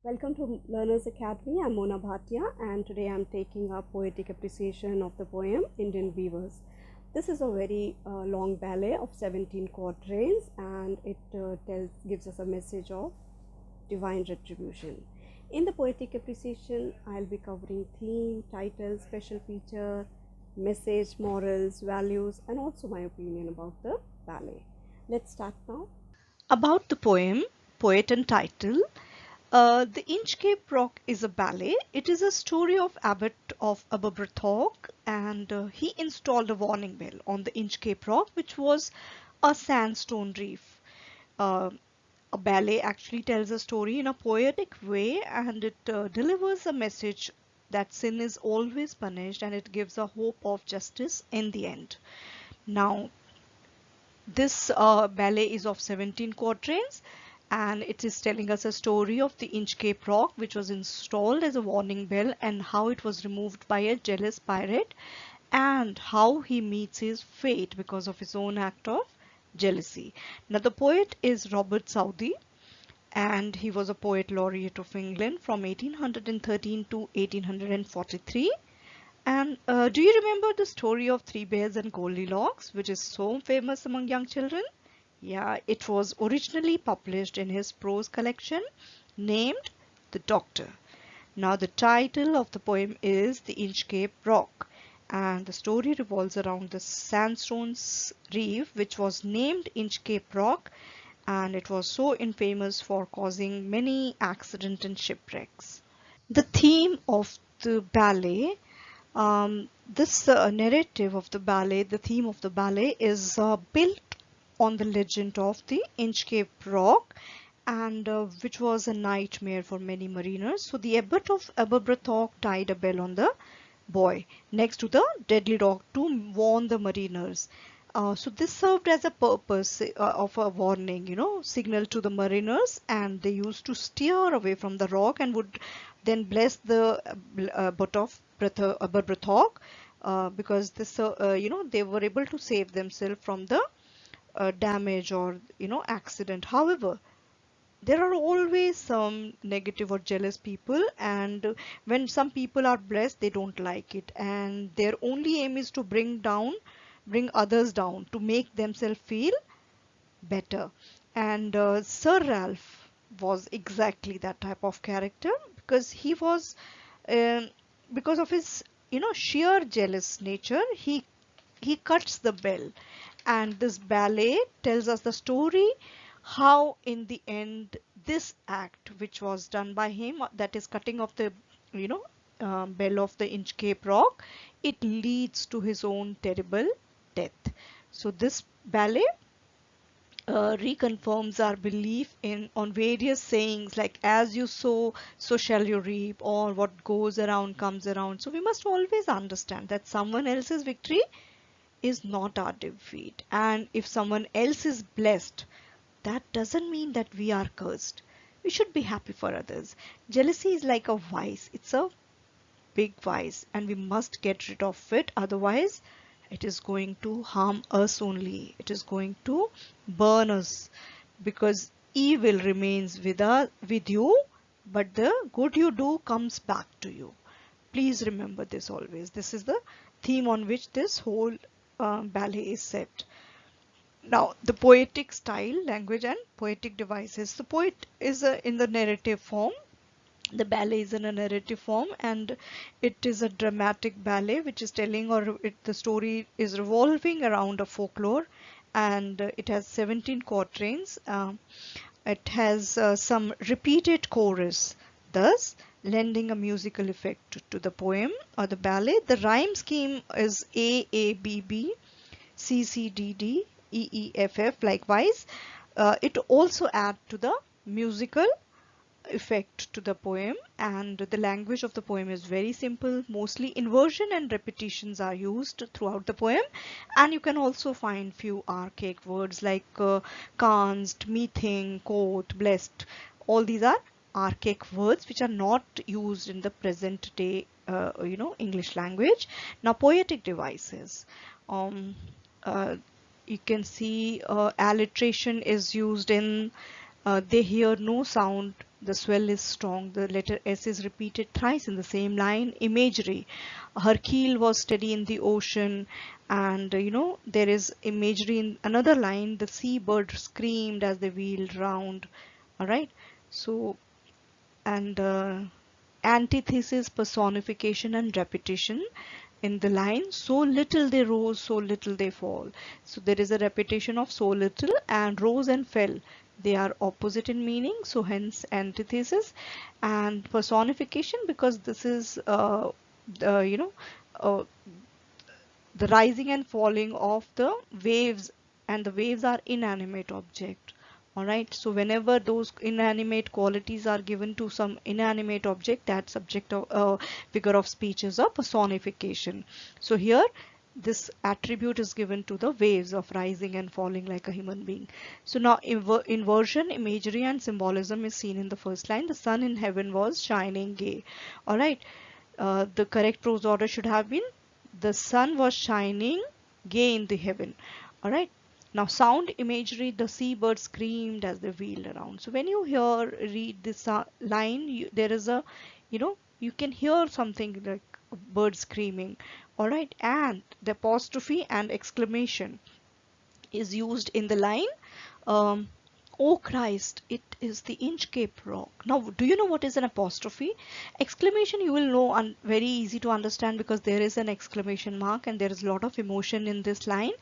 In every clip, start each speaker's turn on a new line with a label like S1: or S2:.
S1: Welcome to Learners Academy. I'm Mona Bhatia, and today I'm taking up poetic appreciation of the poem Indian Weavers. This is a very long ballet of 17 quatrains, and it gives us a message of divine retribution. In the poetic appreciation, I'll be covering theme, title, special feature, message, morals, values, and also my opinion about the ballet. Let's start now.
S2: About the poem, poet and title. The Inchcape Rock is a ballet. It is a story of Abbot of Aberbrothock, and he installed a warning bell on the Inchcape Rock, which was a sandstone reef. Uh, a ballet actually tells a story in a poetic way, and it delivers a message that sin is always punished, and it gives a hope of justice in the end. Now, this ballet is of 17 quatrains, and it is telling us a story of the Inchcape Rock, which was installed as a warning bell, and how it was removed by a jealous pirate, and how he meets his fate because of his own act of jealousy. Now, the poet is Robert Southey, and he was a poet laureate of England from 1813 to 1843. And do you remember the story of Three Bears and Goldilocks, which is so famous among young children? Yeah, it was originally published in his prose collection named The Doctor. Now, the title of the poem is The Inchcape Rock, and the story revolves around the sandstone reef, which was named Inchcape Rock, and it was so infamous for causing many accidents and shipwrecks. The theme of the ballet, this narrative of the ballet, the theme of the ballet is built on the legend of the Inchcape Rock, and which was a nightmare for many mariners. So the abbot of Aberbrothock tied a bell on the buoy next to the deadly rock to warn the mariners. So this served as a purpose of a warning, signal to the mariners, and they used to steer away from the rock and would then bless the abbot of Aberbrothock, because this, they were able to save themselves from the damage or accident. However, there are always some negative or jealous people, and when some people are blessed, they don't like it, and their only aim is to bring others down to make themselves feel better. And Sir Ralph was exactly that type of character, because he was um, because of his sheer jealous nature, he cuts the bell, and this ballet tells us the story how in the end this act which was done by him, that is cutting off the you know bell of the Inchcape Rock, it leads to his own terrible death. So this ballet reconfirms our belief in on various sayings like as you sow so shall you reap, or what goes around comes around. So we must always understand that someone else's victory is not our defeat, and if someone else is blessed, that doesn't mean that we are cursed. We should be happy for others. Jealousy is like a vice, it's a big vice, and we must get rid of it, otherwise it is going to harm us only, it is going to burn us, because evil remains with you, but the good you do comes back to you. Please remember this always. This is the theme on which this whole ballet is set. Now, the poetic style, language, and poetic devices. The poet is in the narrative form. The ballet is in a narrative form, and it is a dramatic ballet which is telling, or the story is revolving around a folklore, and it has 17 quatrains. It has some repeated chorus, thus lending a musical effect to the poem or the ballet. The rhyme scheme is A A B B C C D D E E F F. Likewise, it also adds to the musical effect to the poem, and the language of the poem is very simple. Mostly inversion and repetitions are used throughout the poem, and you can also find few archaic words like canst, mething, quoth, blessed. All these are archaic words which are not used in the present day English language. Now, poetic devices. um, uh, you can see alliteration is used in they hear no sound The swell is strong. The letter S is repeated thrice in the same line. Imagery. Her keel was steady in the ocean, and there is imagery in another line. The seabird screamed as they wheeled round. All right. So, and antithesis, personification, and repetition in the line. So little they rose, so little they fall. So there is a repetition of so little, and rose and fell, they are opposite in meaning, so hence antithesis. And personification, because this is the uh, the rising and falling of the waves, and the waves are inanimate object. All right, so whenever those inanimate qualities are given to some inanimate object, that subject of figure of speech is a personification. So here this attribute is given to the waves of rising and falling like a human being. So now inversion, imagery, and symbolism is seen in the first line. The sun in heaven was shining gay. All right, the correct prose order should have been the sun was shining gay in the heaven. All right. Now sound imagery, the seabird screamed as they wheeled around. So when you read this line, there is a, you can hear something like a bird screaming. All right. And the apostrophe and exclamation is used in the line. Um, Oh Christ, it is the Inchcape Rock. Now, do you know what is an apostrophe? Exclamation you will know, very easy to understand because there is an exclamation mark and there is a lot of emotion in this line.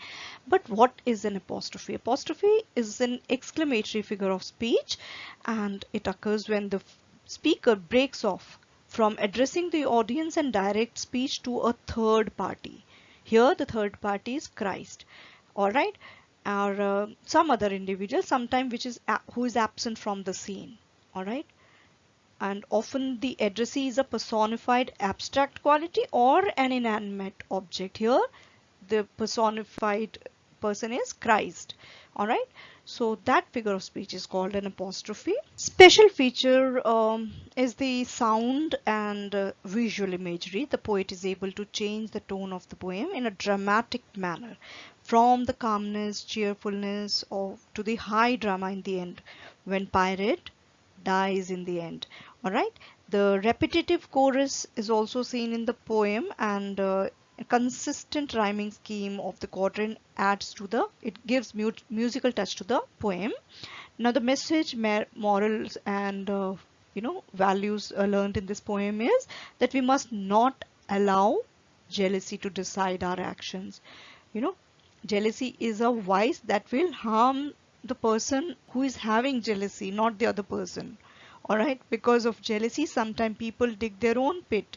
S2: But what is an apostrophe? Apostrophe is an exclamatory figure of speech, and it occurs when the speaker breaks off from addressing the audience and direct speech to a third party. Here the third party is Christ. All right, or some other individual, sometime which is who is absent from the scene. All right, and often the addressee is a personified abstract quality or an inanimate object. Here the personified person is Christ. All right, so that figure of speech is called an apostrophe. Special feature is the sound and visual imagery. The poet is able to change the tone of the poem in a dramatic manner, from the calmness, cheerfulness, or to the high drama in the end, when pirate dies in the end. All right, the repetitive chorus is also seen in the poem, and a consistent rhyming scheme of the quatrain adds to the, it gives musical touch to the poem. Now the message, morals, and values learned in this poem is that we must not allow jealousy to decide our actions. you know Jealousy is a vice that will harm the person who is having jealousy, not the other person. All right, because of jealousy sometimes people dig their own pit.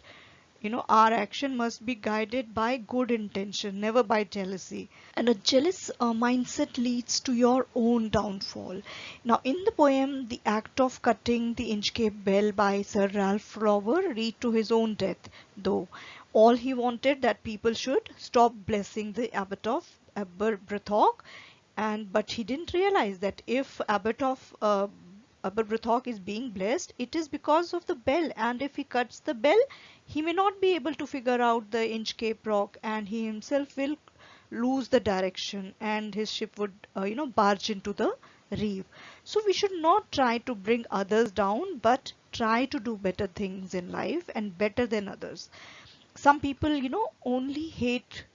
S2: Our action must be guided by good intention, never by jealousy. And a jealous mindset leads to your own downfall. Now, in the poem, the act of cutting the Inchcape Bell by Sir Ralph Flower led to his own death, though all he wanted that people should stop blessing the Abbot of Aberbrothock, and but he didn't realize that if Abbot of Aberbrothock is being blessed, it is because of the bell, and if he cuts the bell, he may not be able to figure out the Inchcape Rock, and he himself will lose the direction, and his ship would, barge into the reef. So we should not try to bring others down, but try to do better things in life and better than others. Some people, only hate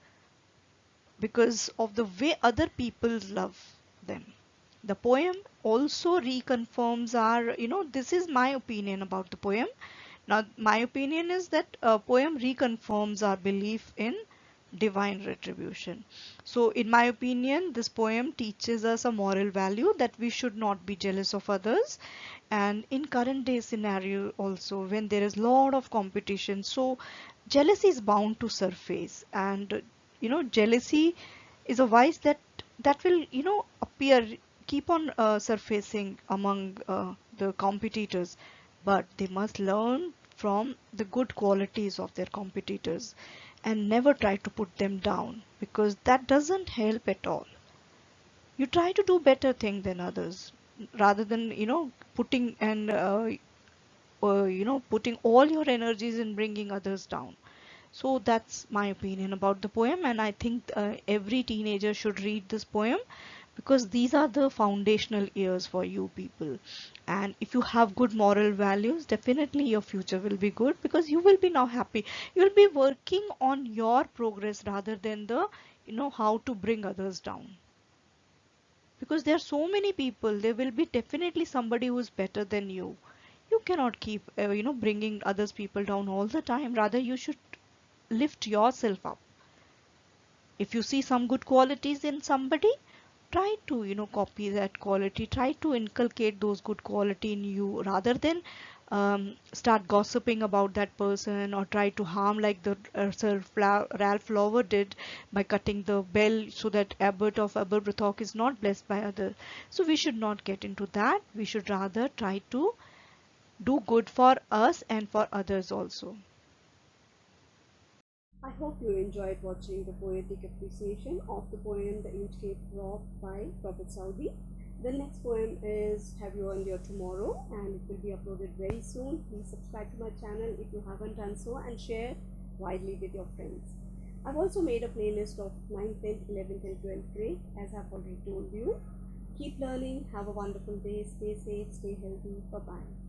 S2: because of the way other people love them. The poem also reconfirms our, this is my opinion about the poem. Now, my opinion is that a poem reconfirms our belief in divine retribution. So, in my opinion, this poem teaches us a moral value that we should not be jealous of others. And in current day scenario also, when there is lot of competition, so jealousy is bound to surface, and jealousy is a vice that will appear, keep on surfacing among the competitors, but they must learn from the good qualities of their competitors and never try to put them down, because that doesn't help at all. You try to do better thing than others, rather than putting and putting all your energies in bringing others down. So that's my opinion about the poem, and I think every teenager should read this poem, because these are the foundational years for you people. And if you have good moral values, definitely your future will be good, because you will be now happy. You will be working on your progress rather than the, how to bring others down. Because there are so many people, there will be definitely somebody who is better than you. You cannot keep bringing others people down all the time. Rather you should lift yourself up. If you see some good qualities in somebody, try to copy that quality, try to inculcate those good quality in you, rather than start gossiping about that person, or try to harm like the Sir Ralph Lauer did by cutting the bell so that Abbot of Aberbrithok is not blessed by others. So we should not get into that. We should rather try to do good for us and for others also.
S1: I hope you enjoyed watching the poetic appreciation of the poem The Inchcape Rock by Prophet Saudi. The next poem is Have You Earned Your Tomorrow, and it will be uploaded very soon. Please subscribe to my channel if you haven't done so, and share widely with your friends. I've also made a playlist of 9th, 10th, 11th and 12th grade, as I've already told you. Keep learning, have a wonderful day, stay safe, stay healthy, bye bye.